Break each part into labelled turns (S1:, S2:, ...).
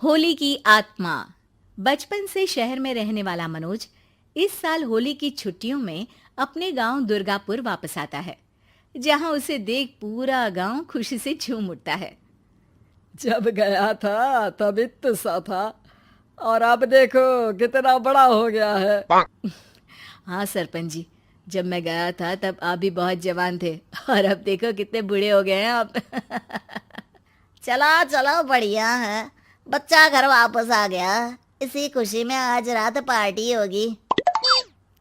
S1: होली की आत्मा। बचपन से शहर में रहने वाला मनोज इस साल होली की छुट्टियों में अपने गांव दुर्गापुर वापस आता है, जहां उसे देख पूरा गांव खुशी से झूम उठता है।
S2: जब गया था तब इतना सा था और अब देखो कितना बड़ा हो गया है।
S1: हाँ सरपंच जी, जब मैं गया था तब आप भी बहुत जवान थे और अब देखो कितने बूढ़े हो गए हैं आप।
S3: चलो चलो बढ़िया है। बच्चा घर वापस आ गया। इसी खुशी में आज रात पार्टी होगी।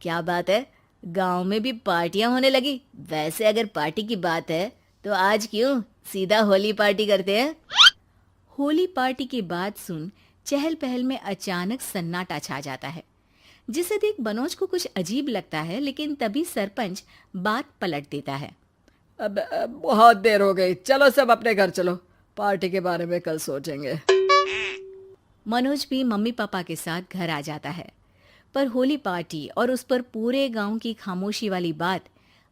S1: क्या बात है, गांव में भी पार्टियां होने लगी। वैसे अगर पार्टी की बात है तो आज क्यों सीधा होली पार्टी करते हैं। होली पार्टी की बात सुन चहल पहल में अचानक सन्नाटा छा जाता है, जिसे देख मनोज को कुछ अजीब लगता है, लेकिन तभी सरपंच बात पलट देता है।
S2: अब बहुत देर हो गई, चलो सब अपने घर चलो, पार्टी के बारे में कल सोचेंगे।
S1: मनोज भी मम्मी पापा के साथ घर आ जाता है, पर होली पार्टी और उस पर पूरे गांव की खामोशी वाली बात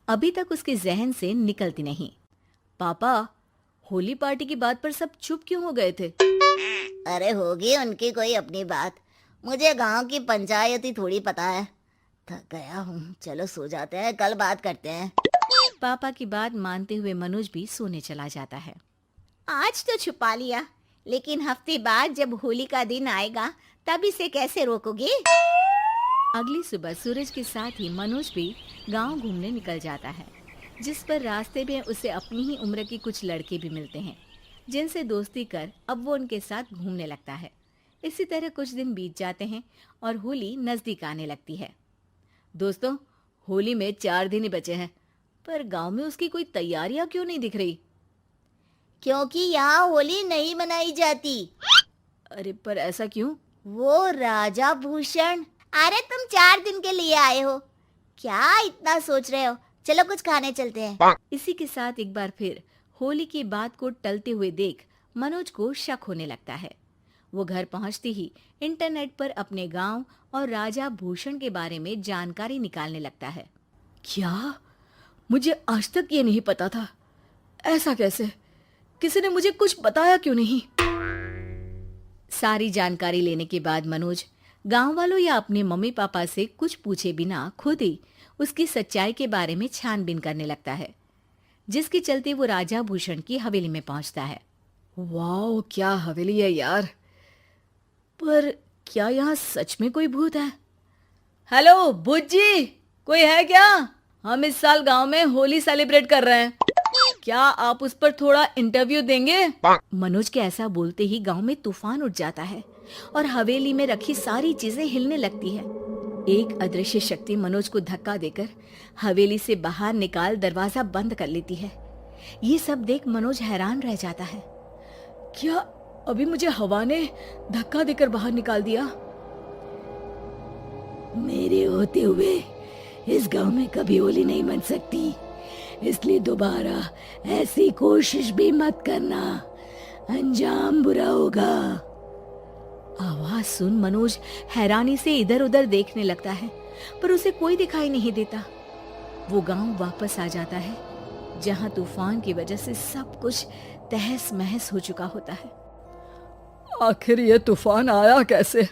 S1: अभी तक उसके जहन से निकलती नहीं। पापा, होली पार्टी की बात पर सब चुप क्यों हो गए थे?
S3: अरे होगी उनकी कोई अपनी बात। मुझे गांव की पंचायत ही थोड़ी पता है। थक गया हूँ, चलो सो जाते हैं, कल बात करते हैं।
S1: पापा की बात मानते हुए मनोज भी सोने चला जाता है।
S3: आज तो छुपा लिया, लेकिन हफ्ते बाद जब होली का दिन आएगा तब इसे कैसे रोकोगे?
S1: अगली सुबह सूरज के साथ ही मनोज भी गांव घूमने निकल जाता है, जिस पर रास्ते में उसे अपनी ही उम्र के कुछ लड़के भी मिलते हैं, जिनसे दोस्ती कर अब वो उनके साथ घूमने लगता है। इसी तरह कुछ दिन बीत जाते हैं और होली नजदीक आने लगती है। दोस्तों, होली में 4 दिन ही बचे हैं, पर गांव में उसकी कोई तैयारियां क्यों नहीं दिख रही?
S3: क्योंकि यहाँ होली नहीं मनाई जाती।
S1: अरे पर ऐसा क्यों?
S3: वो राजा भूषण। अरे तुम 4 दिन के लिए आए हो, क्या इतना सोच रहे हो? चलो कुछ खाने चलते हैं।
S1: इसी के साथ एक बार फिर होली की बात को टलते हुए देख मनोज को शक होने लगता है। वो घर पहुंचते ही इंटरनेट पर अपने गांव और राजा भूषण के बारे में जानकारी निकालने लगता है।
S2: क्या? मुझे आज तक ये नहीं पता था। ऐसा कैसे? किसी ने मुझे कुछ बताया क्यों नहीं?
S1: सारी जानकारी लेने के बाद मनोज गांव वालों या अपने मम्मी पापा से कुछ पूछे बिना खुद ही उसकी सच्चाई के बारे में छानबीन करने लगता है, जिसके चलते वो राजा भूषण की हवेली में पहुंचता है।
S2: वाह, क्या हवेली है यार। पर क्या यहाँ सच में कोई भूत है? हेलो भूत जी, कोई है क्या? हम इस साल गांव में होली सेलिब्रेट कर रहे हैं, क्या आप उस पर थोड़ा इंटरव्यू देंगे?
S1: मनोज के ऐसा बोलते ही गांव में तूफान उठ जाता है और हवेली में रखी सारी चीजें हिलने लगती है। एक अदृश्य शक्ति मनोज को धक्का देकर हवेली से बाहर निकाल दरवाजा बंद कर लेती है। ये सब देख मनोज हैरान रह जाता है।
S2: क्या अभी मुझे हवा ने धक्का देकर बाहर निकाल दिया?
S4: मेरे होते हुए इस गांव में कभी होली नहीं मन सकती, इसलिए दोबारा ऐसी कोशिश भी मत करना, अंजाम बुरा होगा।
S1: आवाज सुन मनोज हैरानी से इधर उधर देखने लगता है, पर उसे कोई दिखाई नहीं देता। वो गांव वापस आ जाता है, जहां तूफान की वजह से सब कुछ तहस महस हो चुका होता है।
S2: आखिर ये तूफान आया कैसे?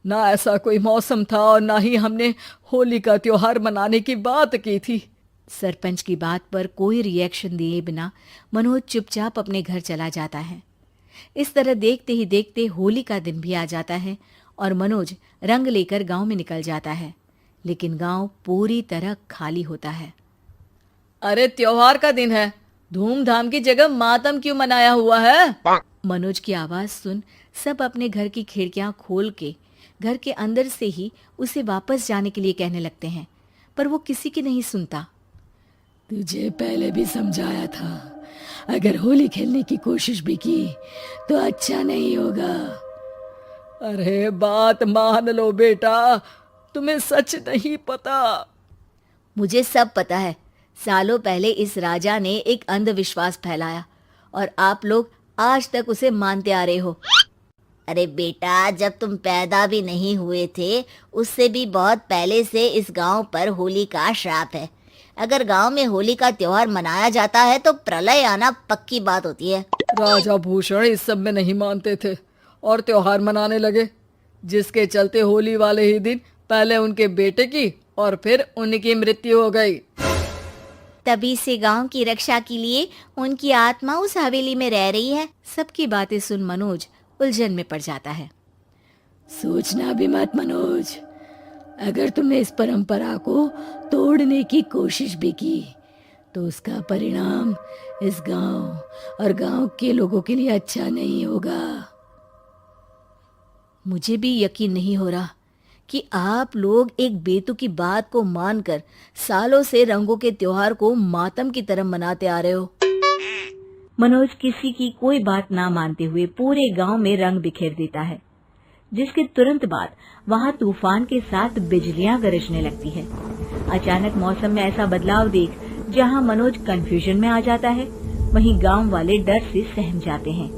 S2: ना ऐसा कोई मौसम था और ना ही हमने होली का त्योहार मनाने की बात की थी।
S1: सरपंच की बात पर कोई रिएक्शन दिए बिना मनोज चुपचाप अपने घर चला जाता है। इस तरह देखते ही देखते होली का दिन भी आ जाता है और मनोज रंग लेकर गांव में निकल जाता है, लेकिन गांव पूरी तरह खाली होता है।
S2: अरे त्योहार का दिन है, धूमधाम की जगह मातम क्यों मनाया हुआ है?
S1: मनोज की आवाज सुन सब अपने घर की खिड़कियां खोल के घर के अंदर से ही उसे वापस जाने के लिए कहने लगते हैं, पर वो किसी की नहीं सुनता।
S4: तुझे पहले भी समझाया था, अगर होली खेलने की कोशिश भी की तो अच्छा नहीं होगा।
S2: अरे बात मान लो बेटा, तुम्हें सच नहीं पता।
S1: मुझे सब पता है। सालों पहले इस राजा ने एक अंधविश्वास फैलाया और आप लोग आज तक उसे मानते आ रहे हो।
S3: अरे बेटा, जब तुम पैदा भी नहीं हुए थे उससे भी बहुत पहले से इस गांव पर होली का श्राप है। अगर गांव में होली का त्योहार मनाया जाता है तो प्रलय आना पक्की बात होती है।
S2: राजा भूषण इस सब में नहीं मानते थे और त्योहार मनाने लगे, जिसके चलते होली वाले ही दिन पहले उनके बेटे की और फिर उनकी मृत्यु हो गई।
S3: तभी से गांव की रक्षा के लिए उनकी आत्मा उस हवेली में रह रही है।
S1: सबकी बातें सुन मनोज उलझन में पड़ जाता है।
S4: सोचना भी मत मनोज, अगर तुमने इस परंपरा को तोड़ने की कोशिश भी की तो उसका परिणाम इस गांव और गांव के लोगों के लिए अच्छा नहीं होगा।
S1: मुझे भी यकीन नहीं हो रहा कि आप लोग एक बेतुकी बात को मानकर सालों से रंगों के त्योहार को मातम की तरह मनाते आ रहे हो। मनोज किसी की कोई बात ना मानते हुए पूरे गांव में रंग बिखेर देता है, जिसके तुरंत बाद वहां तूफान के साथ बिजलियां गरजने लगती है। अचानक मौसम में ऐसा बदलाव देख जहां मनोज कंफ्यूजन में आ जाता है, वहीं गांव वाले डर से सहम जाते हैं।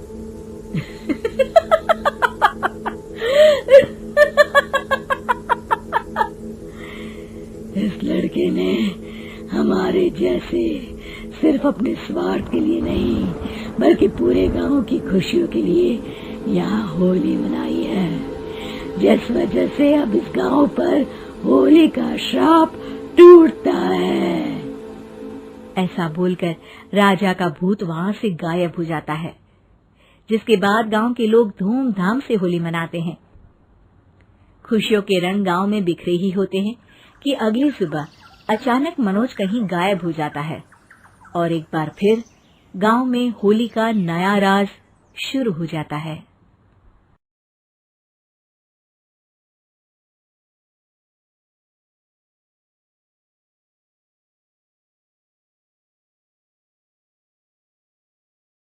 S4: इस लड़के ने हमारे जैसे सिर्फ अपने स्वार्थ के लिए नहीं बल्कि पूरे गांव की खुशियों के लिए यहाँ होली मनाई है, जिस वजह से अब इस गांव पर होली का श्राप टूटता है।
S1: ऐसा बोलकर राजा का भूत वहां से गायब हो जाता है, जिसके बाद गांव के लोग धूमधाम से होली मनाते हैं। खुशियों के रंग गांव में बिखरे ही होते हैं कि अगली सुबह अचानक मनोज कहीं गायब हो जाता है और एक बार फिर गांव में होली का नया राज शुरू हो जाता है।